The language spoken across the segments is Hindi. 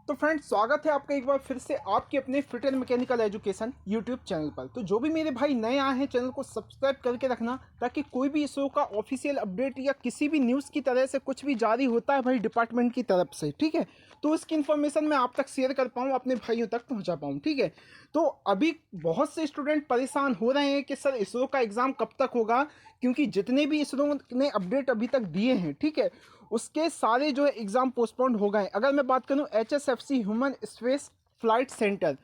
तो फ्रेंड्स, स्वागत है आपका एक बार फिर से आपके अपने fit and mechanical education YouTube channel पर। तो जो भी मेरे भाई नए आए हैं, चैनल को सब्सक्राइब करके रखना, ताकि कोई भी इसरो का ऑफिशियल अपडेट या किसी भी न्यूज़ की तरह से कुछ भी जारी होता है भाई डिपार्टमेंट की तरफ से, ठीक है, तो उसकी इन्फॉर्मेशन मैं आप तक शेयर कर पाऊँ, अपने भाइयों तक पहुँचा पाऊँ, ठीक है। तो अभी बहुत से स्टूडेंट परेशान हो रहे हैं कि सर इसरो का एग्ज़ाम कब तक होगा, क्योंकि जितने भी इसरो ने अपडेट अभी तक दिए हैं, ठीक है, उसके सारे जो है एग्ज़ाम पोस्टपोन्ड हो गए। अगर मैं बात करूं HSFC human space flight centre,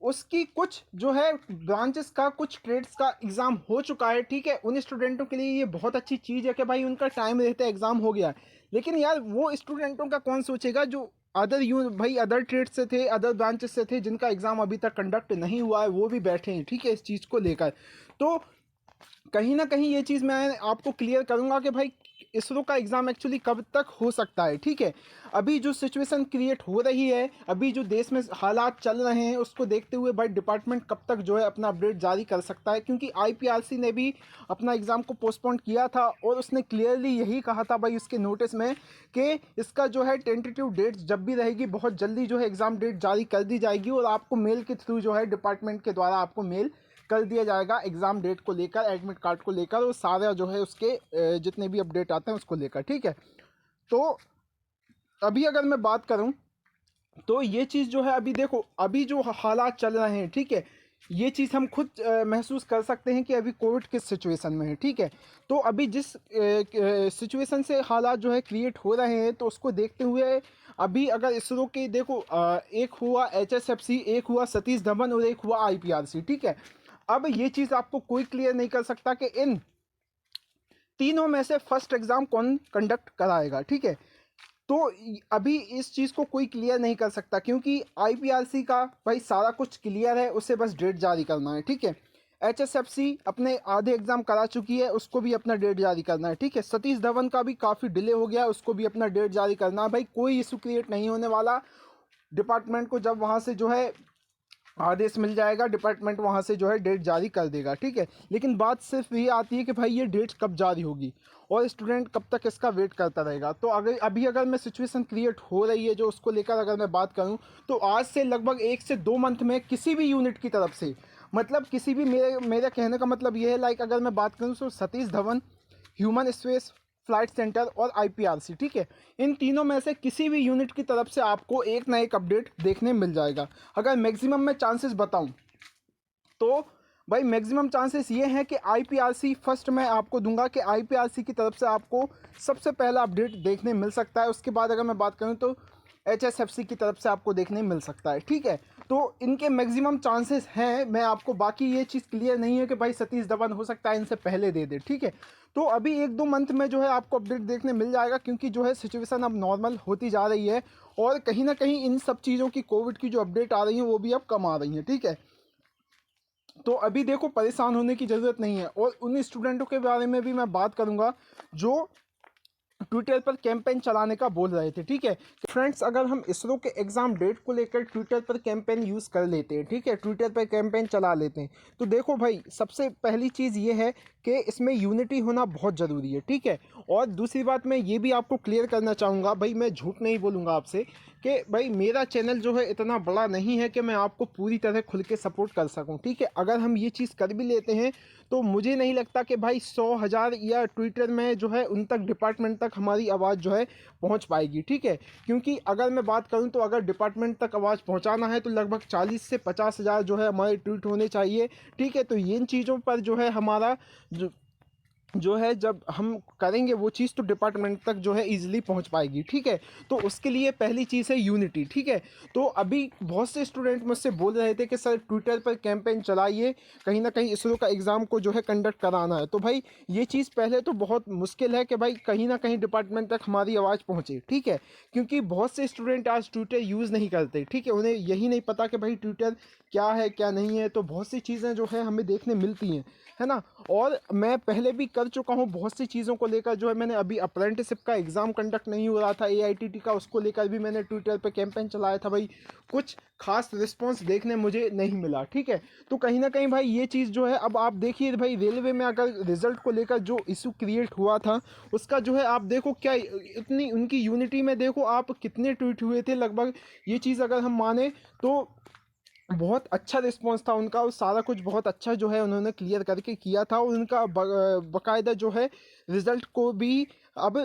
उसकी कुछ जो है ब्रांचेस का, कुछ ट्रेड्स का एग्ज़ाम हो चुका है, ठीक है। उन स्टूडेंटों के लिए ये बहुत अच्छी चीज़ है कि भाई उनका टाइम रहते एग्ज़ाम हो गया। लेकिन यार वो स्टूडेंटों का कौन सोचेगा जो अदर ट्रेड से थे, अदर ब्रांचेस से थे, जिनका एग्ज़ाम अभी तक कंडक्ट नहीं हुआ है, वो भी बैठे हैं, ठीक है, इस चीज़ को लेकर। तो कहीं ना कहीं ये चीज़ मैं आपको क्लियर करूंगा कि भाई इसरो का एग्ज़ाम एक्चुअली कब तक हो सकता है, ठीक है। अभी जो सिचुएशन क्रिएट हो रही है, अभी जो देश में हालात चल रहे हैं, उसको देखते हुए भाई डिपार्टमेंट कब तक जो है अपना अपडेट जारी कर सकता है, क्योंकि IPRC ने भी अपना एग्ज़ाम को पोस्टपोन किया था और उसने क्लियरली यही कहा था भाई उसके नोटिस में कि इसका जो है टेंटेटिव डेट जब भी रहेगी, बहुत जल्दी जो है एग्ज़ाम डेट जारी कर दी जाएगी और आपको मेल के थ्रू जो है डिपार्टमेंट के द्वारा आपको मेल कर दिया जाएगा एग्ज़ाम डेट को लेकर, एडमिट कार्ड को लेकर और सारा जो है उसके जितने भी अपडेट आते हैं उसको लेकर, ठीक है। तो अभी अगर मैं बात करूं तो ये चीज़ जो है, अभी देखो अभी जो हालात चल रहे हैं, ठीक है, ये चीज़ हम खुद महसूस कर सकते हैं कि अभी कोविड किस सिचुएशन में है, ठीक है। तो अभी जिस सिचुएशन से हालात जो है क्रिएट हो रहे हैं, तो उसको देखते हुए अभी अगर इसरो के देखो, एक हुआ HSFC, एक हुआ सतीश धवन और एक हुआ IPRC, ठीक है। अब ये चीज़ आपको कोई क्लियर नहीं कर सकता कि इन तीनों में से फर्स्ट एग्ज़ाम कौन कंडक्ट कराएगा, ठीक है। तो अभी इस चीज़ को कोई क्लियर नहीं कर सकता, क्योंकि IPRC का भाई सारा कुछ क्लियर है, उसे बस डेट जारी करना है, ठीक है। HSFC अपने आधे एग्जाम करा चुकी है, उसको भी अपना डेट जारी करना है, ठीक है। सतीश धवन का भी काफ़ी डिले हो गया, उसको भी अपना डेट जारी करना है। भाई कोई इशू क्रिएट नहीं होने वाला। डिपार्टमेंट को जब वहाँ से जो है आदेश मिल जाएगा, डिपार्टमेंट वहाँ से जो है डेट जारी कर देगा, ठीक है। लेकिन बात सिर्फ ये आती है कि भाई ये डेट कब जारी होगी और स्टूडेंट कब तक इसका वेट करता रहेगा। तो अगर मैं सिचुएशन क्रिएट हो रही है जो उसको लेकर अगर मैं बात करूँ, तो आज से लगभग 1 से 2 मंथ में किसी भी यूनिट की तरफ से, मतलब किसी भी, मेरे कहने का मतलब ये है, लाइक अगर मैं बात करूँ तो Satish Dhawan, human space flight centre और IPRC, ठीक है, इन तीनों में से किसी भी यूनिट की तरफ से आपको एक ना एक अपडेट देखने मिल जाएगा। अगर मैक्सिमम में चांसेस बताऊं तो भाई मैक्सिमम चांसेस ये हैं कि IPRC फर्स्ट मैं आपको दूंगा कि IPRC की तरफ से आपको सबसे पहला अपडेट देखने मिल सकता है। उसके बाद अगर मैं बात करूं तो HSFC की तरफ से आपको देखने मिल सकता है, ठीक है। तो इनके मैक्सिमम चांसेस हैं, मैं आपको बाकी ये चीज़ क्लियर नहीं है कि भाई सतीश धवन हो सकता है इनसे पहले दे दे, ठीक है। तो अभी 1-2 मंथ में जो है आपको अपडेट देखने मिल जाएगा, क्योंकि जो है सिचुएशन अब नॉर्मल होती जा रही है और कहीं ना कहीं इन सब चीज़ों की, कोविड की जो अपडेट आ रही हैं वो भी अब कम आ रही हैं, ठीक है। तो अभी देखो परेशान होने की ज़रूरत नहीं है। और उन स्टूडेंटों के बारे में भी मैं बात करूंगा जो ट्विटर पर कैंपेन चलाने का बोल रहे थे, ठीक है। फ्रेंड्स, अगर हम इसरो के एग्ज़ाम डेट को लेकर ट्विटर पर कैंपेन यूज़ कर लेते हैं, ठीक है, ट्विटर पर कैंपेन चला लेते हैं, तो देखो भाई सबसे पहली चीज़ ये है कि इसमें यूनिटी होना बहुत ज़रूरी है, ठीक है। और दूसरी बात मैं ये भी आपको क्लियर करना चाहूँगा, भाई मैं झूठ नहीं बोलूँगा आपसे कि भाई मेरा चैनल जो है इतना बड़ा नहीं है कि मैं आपको पूरी तरह खुल के सपोर्ट कर सकूँ, ठीक है। अगर हम ये चीज़ कर भी लेते हैं तो मुझे नहीं लगता कि भाई 100,000 या ट्विटर में जो है उन तक, डिपार्टमेंट तक हमारी आवाज़ जो है पहुंच पाएगी, ठीक है। क्योंकि अगर मैं बात करूं तो अगर डिपार्टमेंट तक आवाज़ पहुंचाना है तो लगभग 40 से 50 हज़ार जो है हमारे ट्वीट होने चाहिए, ठीक है। तो इन चीज़ों पर जो है हमारा जो है जब हम करेंगे वो चीज़, तो डिपार्टमेंट तक जो है इजीली पहुंच पाएगी, ठीक है। तो उसके लिए पहली चीज़ है यूनिटी, ठीक है। तो अभी बहुत से स्टूडेंट मुझसे बोल रहे थे कि सर ट्विटर पर कैंपेन चलाइए, कहीं ना कहीं इसरो का एग्ज़ाम को जो है कंडक्ट कराना है। तो भाई ये चीज़ पहले तो बहुत मुश्किल है कि भाई कहीं ना कहीं डिपार्टमेंट तक हमारी आवाज़ पहुँचे, ठीक है। क्योंकि बहुत से स्टूडेंट आज ट्विटर यूज़ नहीं करते, ठीक है, उन्हें यही नहीं पता कि भाई ट्विटर क्या है क्या नहीं है। तो बहुत सी चीज़ें जो है हमें देखने मिलती हैं, है ना। और मैं पहले भी कर चुका हूँ बहुत सी चीज़ों को लेकर। जो है मैंने अभी अप्रेंटिसशिप का एग्ज़ाम कंडक्ट नहीं हो रहा था AITT का, उसको लेकर भी मैंने ट्विटर पे कैंपेन चलाया था भाई, कुछ खास रिस्पॉन्स देखने मुझे नहीं मिला। ठीक है, तो कहीं ना कहीं भाई ये चीज़ जो है, अब आप देखिए भाई रेलवे में अगर रिजल्ट को लेकर जो इशू क्रिएट हुआ था उसका जो है आप देखो क्या इतनी उनकी यूनिटी में देखो आप कितने ट्वीट हुए थे लगभग। ये चीज़ अगर हम माने तो बहुत अच्छा रिस्पॉन्स था उनका, और सारा कुछ बहुत अच्छा जो है उन्होंने क्लियर करके किया था। और उनका बाकायदा जो है रिजल्ट को भी अब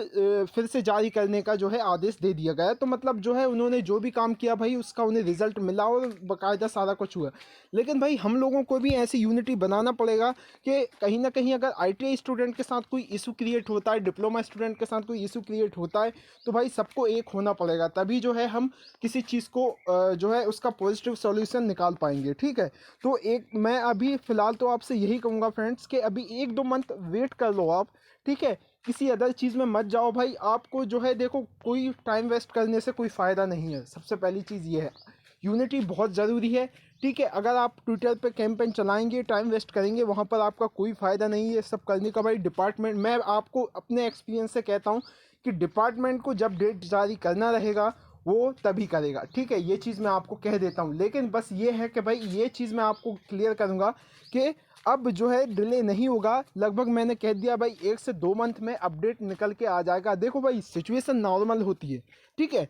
फिर से जारी करने का जो है आदेश दे दिया गया। तो मतलब जो है उन्होंने जो भी काम किया भाई उसका उन्हें रिजल्ट मिला और बाकायदा सारा कुछ हुआ। लेकिन भाई हम लोगों को भी ऐसी यूनिटी बनाना पड़ेगा कि कहीं ना कहीं अगर ITI स्टूडेंट के साथ कोई इशू क्रिएट होता है, डिप्लोमा स्टूडेंट के साथ कोई इशू क्रिएट होता है, तो भाई सबको एक होना पड़ेगा, तभी जो है हम किसी चीज़ को जो है उसका पॉजिटिव सॉल्यूशन निकाल पाएंगे। ठीक है, तो एक मैं अभी फ़िलहाल तो आपसे यही कहूँगा फ्रेंड्स कि अभी 1-2 मंथ वेट कर लो आप। ठीक है, किसी अदर चीज़ में मत जाओ भाई। आपको जो है देखो कोई टाइम वेस्ट करने से कोई फ़ायदा नहीं है। सबसे पहली चीज़ ये है, यूनिटी बहुत ज़रूरी है। ठीक है, अगर आप ट्विटर पे कैंपेन चलाएंगे, टाइम वेस्ट करेंगे, वहाँ पर आपका कोई फ़ायदा नहीं है सब करने का। भाई डिपार्टमेंट, मैं आपको अपने एक्सपीरियंस से कहता हूँ कि डिपार्टमेंट को जब डेट जारी करना रहेगा वो तभी करेगा। ठीक है, ये चीज़ मैं आपको कह देता हूँ। लेकिन बस ये है कि भाई ये चीज़ मैं आपको क्लियर करूँगा कि अब जो है डिले नहीं होगा। लगभग मैंने कह दिया भाई 1 से 2 मंथ में अपडेट निकल के आ जाएगा। देखो भाई सिचुएशन नॉर्मल होती है। ठीक है,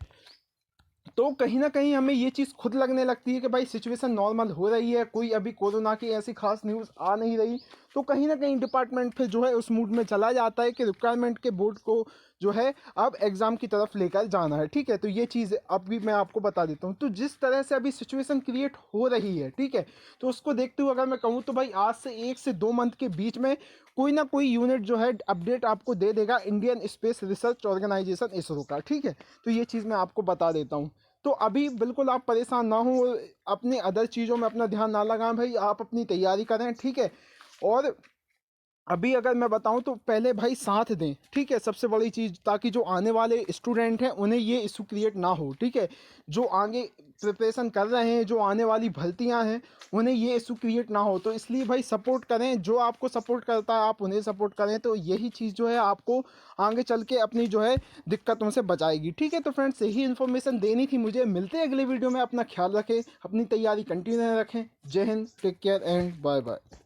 तो कहीं ना कहीं हमें ये चीज़ खुद लगने लगती है कि भाई सिचुएशन नॉर्मल हो रही है, कोई अभी कोरोना की ऐसी खास न्यूज़ आ नहीं रही, तो कहीं ना कहीं डिपार्टमेंट फिर जो है उस मूड में चला जाता है कि रिक्वायरमेंट के बोर्ड को जो है अब एग्ज़ाम की तरफ लेकर जाना है। ठीक है, तो ये चीज़ अभी मैं आपको बता देता हूँ। तो जिस तरह से अभी सिचुएशन क्रिएट हो रही है, ठीक है, तो उसको देखते हुए अगर मैं कहूँ तो भाई आज से 1 से 2 मंथ के बीच में कोई ना कोई यूनिट जो है अपडेट आपको दे देगा, Indian Space Research Organisation ISRO का। ठीक है, तो ये चीज़ मैं आपको बता देता हूँ। तो अभी बिल्कुल आप परेशान ना हो, अपनी अदर चीज़ों में अपना ध्यान ना लगाएं भाई, आप अपनी तैयारी करें। ठीक है, और अभी अगर मैं बताऊं तो पहले भाई साथ दें। ठीक है, सबसे बड़ी चीज़, ताकि जो आने वाले स्टूडेंट हैं उन्हें ये इशू क्रिएट ना हो। ठीक है, जो आगे प्रिपरेशन कर रहे हैं, जो आने वाली भर्तियां हैं, उन्हें ये इशू क्रिएट ना हो। तो इसलिए भाई सपोर्ट करें, जो आपको सपोर्ट करता है आप उन्हें सपोर्ट करें। तो यही चीज़ जो है आपको आगे चल के अपनी जो है दिक्कतों से बचाएगी। ठीक है, तो फ्रेंड्स यही इन्फॉर्मेशन देनी थी मुझे। मिलते हैं अगले वीडियो में, अपना ख्याल रखें, अपनी तैयारी कंटिन्यू रखें। जय हिंद, take care and bye bye.